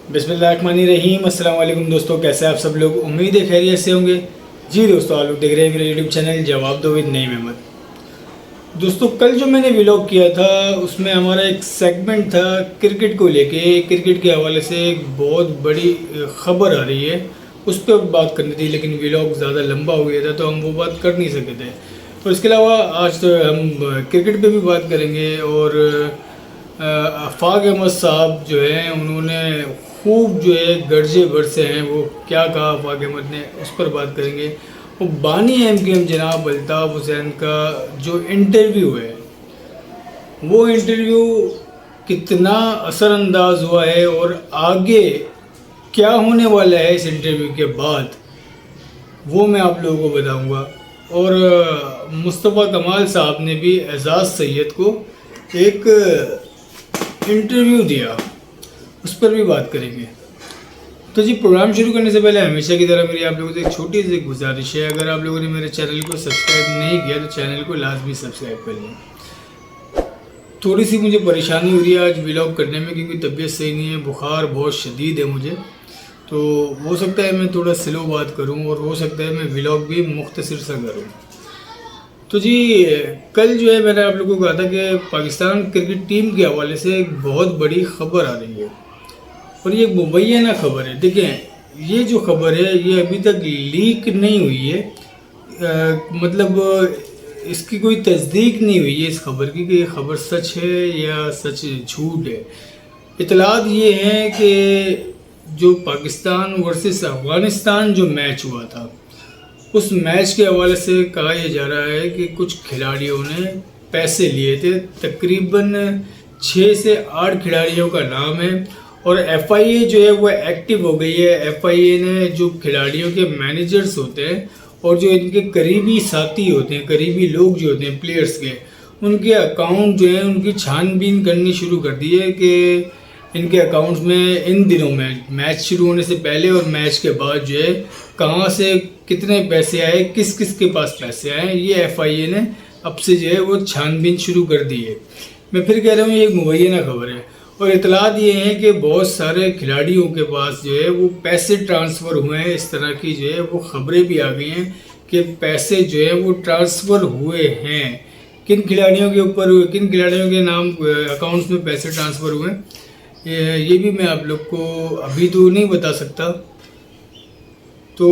बिस्मिल्लाहिर्रहमानिर्रहीम। अस्सलाम वालेकुम दोस्तों, कैसे आप सब लोग? उम्मीद है खैरियत से होंगे। जी दोस्तों, आप लोग देख रहे हैं मेरे यूट्यूब चैनल जवाब दो विद नईम अहमद। दोस्तों, कल जो मैंने व्लॉग किया था उसमें हमारा एक सेगमेंट था क्रिकेट को लेके। क्रिकेट के हवाले से एक बहुत बड़ी खबर आ रही है, उस पर बात करनी थी, लेकिन व्लॉग ज़्यादा लंबा हो गया था तो हम वो बात कर नहीं सके थे। और इसके अलावा आज तो हम क्रिकेट पे भी बात करेंगे। और आफाक अहमद साहब जो हैं उन्होंने खूब जो है गर्जे बरसे हैं, वो क्या कहा आफाक अहमद ने, उस पर बात करेंगे। और बानी एमकेएम जनाब अल्ताफ़ हुसैन का जो इंटरव्यू है, वो इंटरव्यू कितना असरअंदाज हुआ है और आगे क्या होने वाला है इस इंटरव्यू के बाद, वो मैं आप लोगों को बताऊंगा। और मुस्तफ़ा कमाल साहब ने भी एजाज़ सैयद को एक इंटरव्यू दिया, उस पर भी बात करेंगे। तो जी, प्रोग्राम शुरू करने से पहले हमेशा की तरह मेरी आप लोगों से एक छोटी सी गुजारिश है, अगर आप लोगों ने मेरे चैनल को सब्सक्राइब नहीं किया तो चैनल को लाजमी सब्सक्राइब कर लें। थोड़ी सी मुझे परेशानी हो रही है आज व्लॉग करने में, क्योंकि तबीयत सही नहीं है, बुखार बहुत शदीद है मुझे। तो हो सकता है मैं थोड़ा स्लो बात करूं और हो सकता है मैं व्लॉग भी मुख्तसर सा करूं। तो जी, कल जो है मैंने आप लोगों को कहा था कि पाकिस्तान क्रिकेट टीम के हवाले से एक बहुत बड़ी खबर आ रही है, और ये मुबैना खबर है। देखें, ये जो खबर है ये अभी तक लीक नहीं हुई है, मतलब इसकी कोई तस्दीक नहीं हुई है इस खबर की कि ये खबर सच है या सच झूठ है। इतलात ये हैं कि जो पाकिस्तान वर्सेस अफ़गानिस्तान जो मैच हुआ था, उस मैच के हवाले से कहा यह जा रहा है कि कुछ खिलाड़ियों ने पैसे लिए थे। तकरीबन 6 से 8 खिलाड़ियों का नाम है, और एफआईए जो है वो एक्टिव हो गई है। एफआईए ने जो खिलाड़ियों के मैनेजर्स होते हैं और जो इनके करीबी साथी होते हैं, करीबी लोग जो होते हैं प्लेयर्स के, उनके अकाउंट जो है उनकी छानबीन करनी शुरू कर दी है कि इनके अकाउंट्स में इन दिनों में मैच शुरू होने से पहले और मैच के बाद जो है कहाँ से कितने पैसे आए, किस किस के पास पैसे आए, ये एफआईए ने अब से जो है वो छानबीन शुरू कर दी है। मैं फिर कह रहा हूँ ये एक मुबैना खबर है, और इतलात ये हैं कि बहुत सारे खिलाड़ियों के पास जो है वो पैसे ट्रांसफ़र हुए हैं। इस तरह की जो है वो खबरें भी आ गई हैं कि पैसे जो है वो ट्रांसफ़र हुए हैं। किन खिलाड़ियों के ऊपर हुए, किन खिलाड़ियों के नाम अकाउंट्स में पैसे ट्रांसफ़र हुए, ये भी मैं आप लोग को अभी तो नहीं बता सकता। तो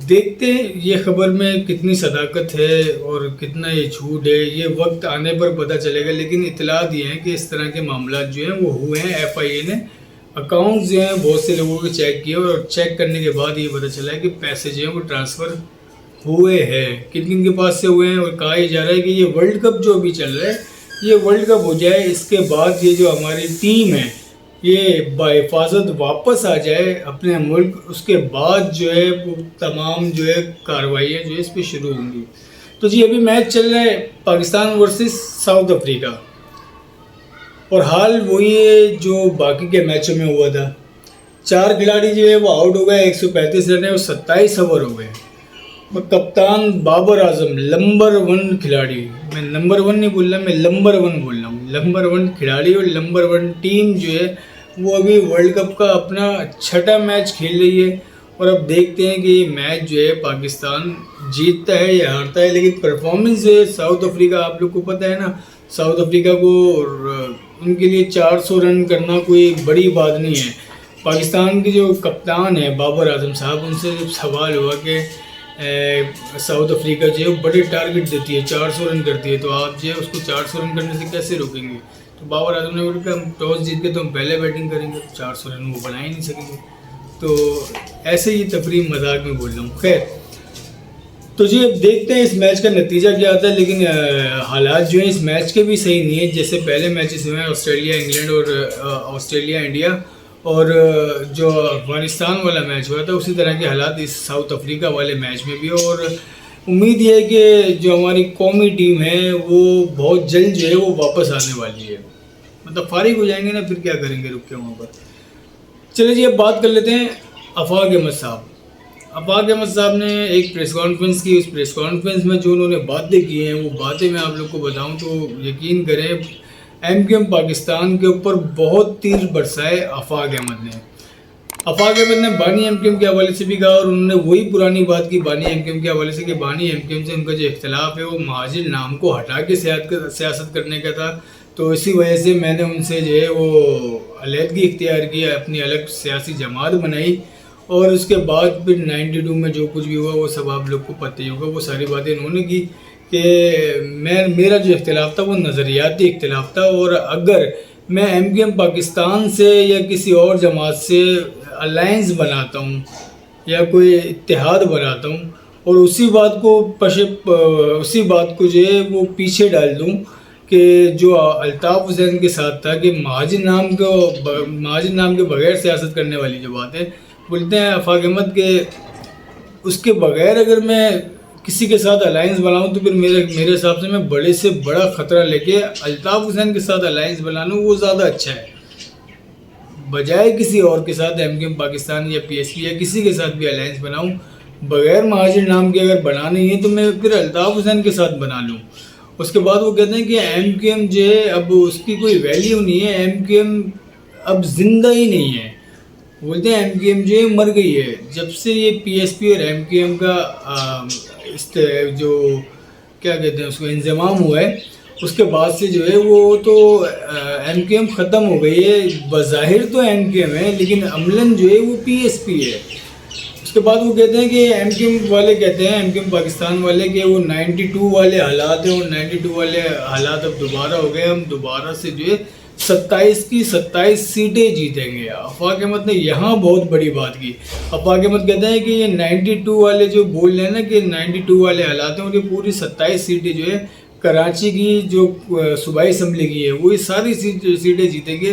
देखते हैं ये खबर में कितनी सदाकत है और कितना ये झूठ है, ये वक्त आने पर पता चलेगा। लेकिन इतलात ये हैं कि इस तरह के मामला जो हैं वो हुए हैं। एफआईए ने अकाउंट्स जो हैं बहुत से लोगों के चेक किए, और चेक करने के बाद ये पता चला है कि पैसे जो हैं वो ट्रांसफ़र हुए हैं। किन किन के पास से हुए हैं, और कहा यह जा रहा है कि ये वर्ल्ड कप जो अभी चल रहा है, ये वर्ल्ड कप हो जाए, इसके बाद ये जो हमारी टीम है ये बाहिफाजत वापस आ जाए अपने मुल्क, उसके बाद जो है वो तमाम जो है कार्रवाइयाँ जो है इस पर शुरू होंगी। तो जी, अभी मैच चल रहा है पाकिस्तान वर्सेस साउथ अफ्रीका, और हाल वही है जो बाकी के मैचों में हुआ था। 4 खिलाड़ी जो है वो आउट हो गए, 135 रन है और 27 ओवर हो गए। और कप्तान बाबर आजम नंबर 1 खिलाड़ी, मैं नंबर 1 नहीं बोल रहा, मैं नंबर 1 बोल रहा हूँ, नंबर 1 खिलाड़ी और नंबर 1 टीम जो है वो अभी वर्ल्ड कप का अपना 6ठा मैच खेल रही है। और अब देखते हैं कि ये मैच जो है पाकिस्तान जीतता है या हारता है। लेकिन परफॉर्मेंस जो है साउथ अफ्रीका, आप लोग को पता है ना, साउथ अफ्रीका को उनके लिए 400 रन करना कोई बड़ी बात नहीं है। पाकिस्तान के जो कप्तान है बाबर आजम साहब, उनसे जब सवाल हुआ कि साउथ अफ्रीका जो है बड़े टारगेट देती है, 400 रन करती है, तो आप जो है उसको 400 रन करने से कैसे रोकेंगे? तो बाबर आजम ने बोला कि हम टॉस जीत के तो हम पहले बैटिंग करेंगे, 400 रन वो बना ही नहीं सकेंगे। तो ऐसे ही तफरीह मजाक में बोल रहा हूँ। खैर, तो जी अब देखते हैं इस मैच का नतीजा क्या आता है। लेकिन हालात जो है इस मैच के भी सही नहीं है। जैसे पहले मैचेस हुए हैं ऑस्ट्रेलिया इंग्लैंड और ऑस्ट्रेलिया इंडिया, और जो अफगानिस्तान वाला मैच हुआ था, उसी तरह के हालात इस साउथ अफ्रीका वाले मैच में भी। और उम्मीद ये है कि जो हमारी कौमी टीम है वो बहुत जल्द जो है वो वापस आने वाली है, मतलब फारिग हो जाएंगे ना, फिर क्या करेंगे रुक के वहाँ पर। चलिए जी, अब बात कर लेते हैं आफाक अहमद साहब। आफाक अहमद साहब ने एक प्रेस कॉन्फ्रेंस की, उस प्रेस कॉन्फ्रेंस में जो उन्होंने बातें की हैं वो बातें मैं आप लोग को बताऊं तो यकीन करें, एमकेएम पाकिस्तान के ऊपर बहुत तीर बरसाए आफाक अहमद ने। आफाक अहमद ने बानी एमकेएम के हवाले से भी कहा और उन्होंने वही पुरानी बात की बानी एमकेएम के हवाले से कि बानी एमकेएम से उनका जो इख्तलाफ है वो महाजिर नाम को हटा के सियासत करने का था। तो इसी वजह से मैंने उनसे जो है वो अलहदगी इख्तियार की, अपनी अलग सियासी जमात बनाई और उसके बाद फिर 92 में जो कुछ भी हुआ वो सब आप लोग को पता ही होगा। वो सारी बातें इन्होंने की कि मेरा जो इख्तिलाफ था वो नज़रियाती इख्तिलाफ था और अगर मैं एमकेएम पाकिस्तान से या किसी और जमात से अलायंस बनाता हूँ या कोई इत्तेहाद बनाता हूँ और उसी बात को जो है वो पीछे डाल दूँ कि जो अल्ताफ़ हुसैन के साथ था कि महाजिर नाम के बगैर सियासत करने वाली जो बात है, बोलते हैं आफाक अहमद के उसके बगैर अगर मैं किसी के साथ अलायंस बनाऊं तो फिर मेरे हिसाब से मैं बड़े से बड़ा ख़तरा लेके अल्ताफ़ हुसैन के साथ अलायंस बना लूँ, वो ज़्यादा अच्छा है बजाय किसी और के साथ एमकेएम पाकिस्तान या पीएसपी या किसी के साथ भी अलायंस बनाऊं। बगैर महाजिर नाम के अगर बनानी है तो मैं फिर अल्ताफ़ हुसैन के साथ बना लूँ। उसके बाद वो कहते हैं कि एमकेएम जो है अब उसकी कोई वैल्यू नहीं है, एमकेएम अब जिंदा ही नहीं है। बोलते हैं एमकेएम जो है मर गई है। जब से ये पीएसपी और एमकेएम का जो क्या कहते हैं उसको इंजमाम हुआ है उसके बाद से जो है वो तो एमकेएम ख़त्म हो गई है। बज़ाहिर तो एमकेएम है लेकिन अमलन जो है वो पीएसपी है। उसके बाद वो कहते हैं कि एमकेएम वाले कहते हैं, एमकेएम पाकिस्तान वाले, कि वो 92 वाले हालात हैं और 92 वाले हालात अब दोबारा हो गए, हम दोबारा से जो है 27 की 27 सीटें जीतेंगे। आफाक अहमद ने यहाँ बहुत बड़ी बात की। आफाक अहमद कहते हैं कि ये 92 वाले जो बोल रहे हैं ना कि 92 वाले हालात हैं और ये पूरी 27 सीटें जो है कराची की जो सूबाई असम्बली की है वो ये सारी सीटें जीतेंगे।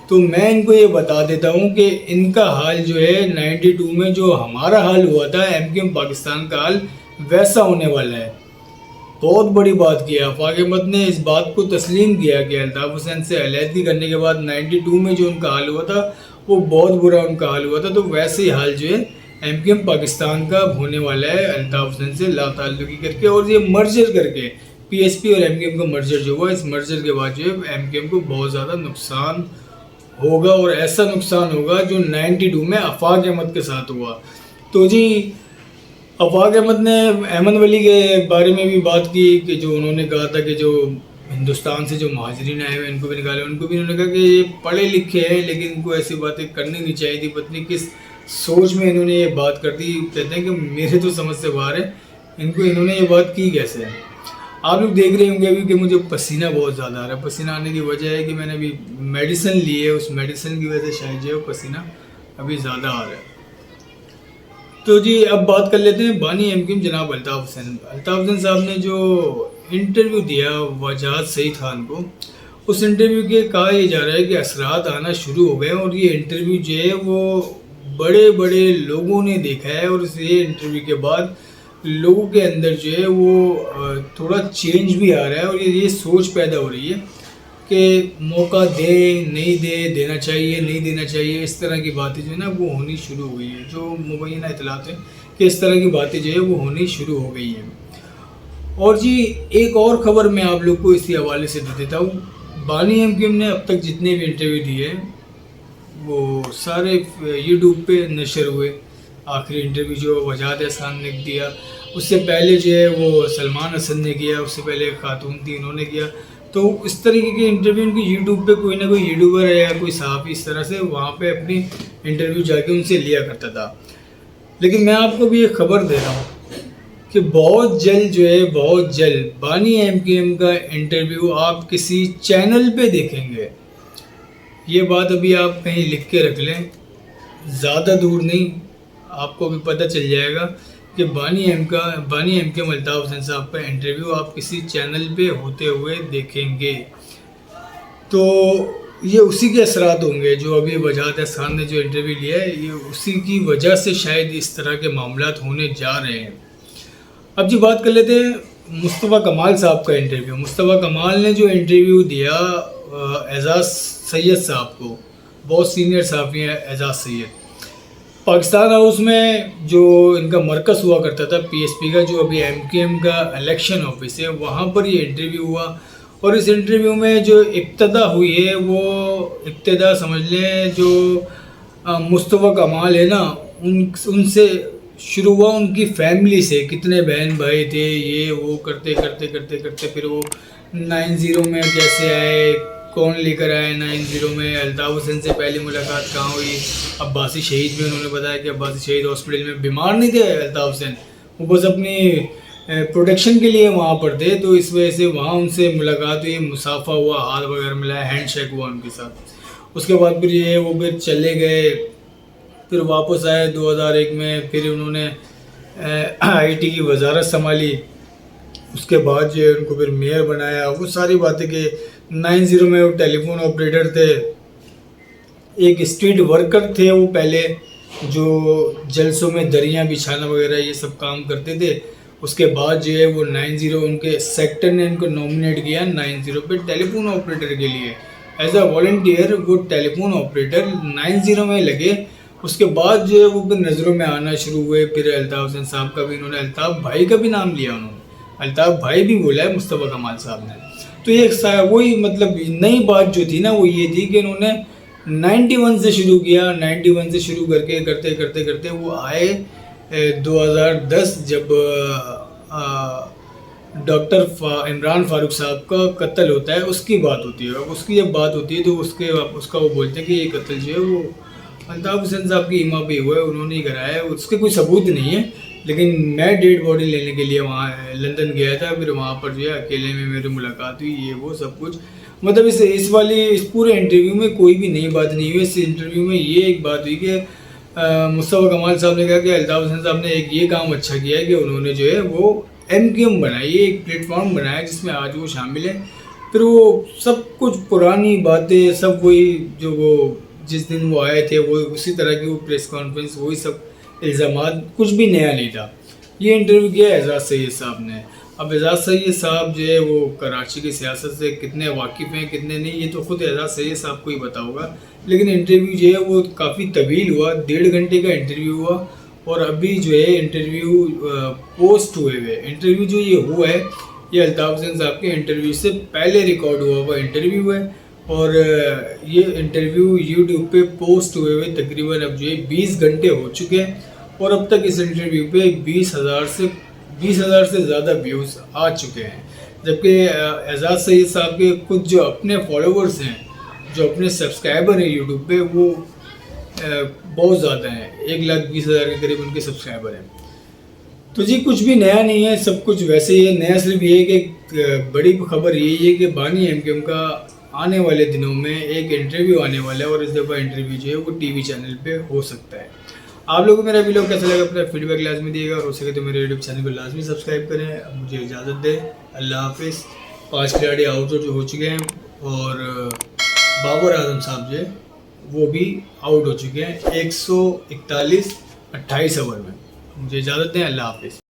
तो मैं इनको ये बता देता हूँ कि इनका हाल जो है 92 में जो हमारा हाल हुआ था एमकेएम पाकिस्तान का हाल वैसा होने वाला है। बहुत बड़ी बात की है। आफाक अहमद ने इस बात को तस्लीम किया कि अल्ताफ़ हुसैन से अलहदगी करने के बाद 92 में जो उनका हाल हुआ था वो बहुत बुरा उनका हाल हुआ था। तो वैसे ही हाल जो है एमकेएम पाकिस्तान का होने वाला है अल्ताफ़ हुसैन से लाताल्लुकी करके। और ये मर्जर करके पीएसपी और एमकेएम का मर्जर जो हुआ, इस मर्जर के बाद जो है एमकेएम को बहुत ज़्यादा नुकसान होगा और ऐसा नुकसान होगा जो 92 में आफाक अहमद के साथ हुआ। तो जी आफाक अहमद ने अहमद वली के बारे में भी बात की कि जो उन्होंने कहा था कि जो हिंदुस्तान से जो महाजरीन आए हुए इनको भी निकाले। उनको भी उन्होंने कहा कि ये पढ़े लिखे हैं लेकिन इनको ऐसी बातें करनी नहीं चाहिए थी। पत्नी किस सोच में इन्होंने ये बात कर दी। कहते हैं कि मेरे तो समझ से बाहर है, इन्होंने ये बात की कैसे है। आप लोग देख रहे होंगे अभी कि मुझे पसीना बहुत ज़्यादा आ रहा है। पसीना आने की वजह है कि मैंने अभी मेडिसिन ली है, उस मेडिसिन की वजह से शायद जो है पसीना अभी ज़्यादा आ रहा है। तो जी अब बात कर लेते हैं बानी एमकेएम जनाब अल्ताफ़ हुसैन। अल्ताफ़ हुसैन साहब ने जो इंटरव्यू दिया वजाहत सईद खान को, उस इंटरव्यू के कहा यह जा रहा है कि असरात आना शुरू हो गए और ये इंटरव्यू जो है वो बड़े बड़े लोगों ने देखा है और इस इंटरव्यू के बाद लोगों के अंदर जो है वो थोड़ा चेंज भी आ रहा है और ये सोच पैदा हो रही है कि मौका दे नहीं देना चाहिए नहीं देना चाहिए। इस तरह की बातें जो है ना वो होनी शुरू हो गई है। जो मुबैना इतलात है कि इस तरह की बातें जो है वो होनी शुरू हो गई हैं। और जी एक और ख़बर मैं आप लोग को इसी हवाले से दे देता हूँ। बानी एमकेएम ने अब तक जितने भी इंटरव्यू दिए वो सारे यूट्यूब पे नशर हुए। आखिरी इंटरव्यू जो वजाहत खान ने दिया, उससे पहले जो है वो सलमान हसन ने किया, उससे पहले एक खातून थी उन्होंने किया। तो इस तरीके के इंटरव्यू उनकी यूट्यूब पे कोई ना कोई यूट्यूबर है या कोई सहाफ़ी इस तरह से वहाँ पे अपनी इंटरव्यू जाके उनसे लिया करता था। लेकिन मैं आपको भी एक ख़बर दे रहा हूँ कि बहुत जल्द जो है बहुत जल्द बानी एमकेएम का इंटरव्यू आप किसी चैनल पे देखेंगे। ये बात अभी आप कहीं लिख के रख लें, ज़्यादा दूर नहीं, आपको भी पता चल जाएगा कि बानी एमकेएम अल्ताफ़ हुसैन साहब का इंटरव्यू आप किसी चैनल पे होते हुए देखेंगे। तो ये उसी के असरात होंगे जो अभी वजाहत खान ने जो इंटरव्यू लिया है, ये उसी की वजह से शायद इस तरह के मामलात होने जा रहे हैं। अब जी बात कर लेते हैं मुस्तफ़ा कमाल साहब का इंटरव्यू। मुस्तफ़ा कमाल ने जो इंटरव्यू दिया एजाज़ सैयद साहब को, बहुत सीनियर सहाफ़ी हैं एजाज़ सैयद, पाकिस्तान हाउस में जो इनका मरकज़ हुआ करता था पीएसपी का, जो अभी एमकेएम का इलेक्शन ऑफिस है, वहाँ पर ये इंटरव्यू हुआ। और इस इंटरव्यू में जो इब्तदा हुई है वो इब्तदा समझ लें जो मुस्तफ़ा कमाल है ना, उनसे शुरू हुआ, उनकी फैमिली से, कितने बहन भाई थे, ये वो करते करते करते करते फिर वो 90 में कैसे आए, कौन लेकर आए 90 में। अल्ताफ़ हुसैन से पहली मुलाकात कहाँ हुई, अब्बासी शहीद में। उन्होंने बताया कि अब्बासी शहीद हॉस्पिटल में बीमार नहीं थे अल्ताफ़ हुसैन, वो बस अपनी प्रोटेक्शन के लिए वहाँ पर थे, तो इस वजह से वहाँ उनसे मुलाकात हुई, मुसाफा हुआ, हाथ वगैरह मिलाया, हैंड शेक हुआ उनके साथ। उसके बाद फिर ये वो फिर चले गए, फिर वापस आए 2001 में, फिर उन्होंने आईटी की वजारत संभाली। उसके बाद जो है उनको फिर मेयर बनाया। वो सारी बातें कि 90 में वो टेलीफोन ऑपरेटर थे, एक स्ट्रीट वर्कर थे वो पहले, जो जलसों में दरियाँ बिछाना वगैरह ये सब काम करते थे। उसके बाद जो है वो 90 उनके सेक्टर ने इनको नॉमिनेट किया 90 पे टेलीफोन ऑपरेटर के लिए, एज अ वॉलंटियर वो टेलीफोन ऑपरेटर 90 में लगे। उसके बाद जो है वो फिर नज़रों में आना शुरू हुए। फिर अल्ताफ़ हुसैन साहब का भी इन्होंने, अल्ताफ़ भाई का भी नाम लिया उन्होंने, अल्ताफ़ भाई भी बोला है मुस्तफ़ा कमाल साहब ने। तो ये वही मतलब नई बात जो थी ना वो ये थी कि इन्होंने 91 से शुरू किया, 91 से शुरू करके करते करते करते वो आए 2010 जब डॉक्टर इमरान फारूक साहब का कत्ल होता है, उसकी बात होती है। उसकी जब बात होती है तो उसका वो बोलते हैं कि ये कत्ल जो है वो अल्ताफ़ हुसैन साहब की इमा पे हुआ है, उन्होंने ही कराया है। उसके कोई सबूत नहीं है, लेकिन मैं डेड बॉडी लेने के लिए वहाँ लंदन गया था। फिर वहाँ पर जो है अकेले में मेरी मुलाकात हुई, ये वो सब कुछ। मतलब इस पूरे इंटरव्यू में कोई भी नई बात नहीं हुई। इस इंटरव्यू में ये एक बात हुई कि मुस्तफ़ा कमाल साहब ने कहा कि अल्ताफ़ हुसैन साहब ने एक ये काम अच्छा किया है कि उन्होंने जो है वो MQM बनाई, एक प्लेटफॉर्म बनाया जिसमें आज वो शामिल है। फिर वो सब कुछ पुरानी बातें, सब वही जो वो जिस दिन वो आए थे वो उसी तरह की वो प्रेस कॉन्फ्रेंस, वही सब इल्ज़ामात, कुछ भी नया नहीं था। ये इंटरव्यू किया एजाज़ सैयद साहब ने। अब एजाज़ सैयद साहब जो है वो कराची की सियासत से कितने वाकिफ़ हैं कितने नहीं, ये तो ख़ुद एजाज़ सैयद साहब को ही पता होगा। लेकिन इंटरव्यू जो है वो काफ़ी तवील हुआ, 1.5 घंटे का इंटरव्यू हुआ। और अभी जो है इंटरव्यू पोस्ट हुए हुए, इंटरव्यू जो ये हुआ है ये अल्ताफ़ हुसैन साहब के इंटरव्यू से पहले रिकॉर्ड हुआ हुआ इंटरव्यू है। और ये इंटरव्यू यूट्यूब पे पोस्ट हुए हुए तकरीबन अब जो है 20 घंटे हो चुके हैं। और अब तक इस इंटरव्यू पे 20,000 से ज़्यादा व्यूज़ आ चुके हैं। जबकि एजाज़ सैयद साहब के कुछ जो अपने फॉलोवर्स हैं, जो अपने सब्सक्राइबर हैं यूट्यूब पे, वो बहुत ज़्यादा हैं, 1,20,000 के करीब उनके सब्सक्राइबर हैं। तो जी कुछ भी नया नहीं है, सब कुछ वैसे ही है। नया सिर्फ ये है कि बड़ी खबर यही है कि बानी MQM का आने वाले दिनों में एक इंटरव्यू आने वाला है, और इस दफ़ा इंटरव्यू जो है वो TV चैनल पे हो सकता है। आप लोगों को मेरा वीडियो कैसा लगा अपना फीडबैक लाजमी दिएगा, और हो सके तो मेरे यूट्यूब चैनल को लाजमी सब्सक्राइब करें। अब मुझे इजाज़त दें, अल्लाह हाफिज़। 5 खिलाड़ी आउट जो हो चुके हैं, और बाबर आजम साहब जो है वो भी आउट हो चुके हैं 141 28 ओवर में। मुझे इजाज़त दें, अल्लाह हाफिज़।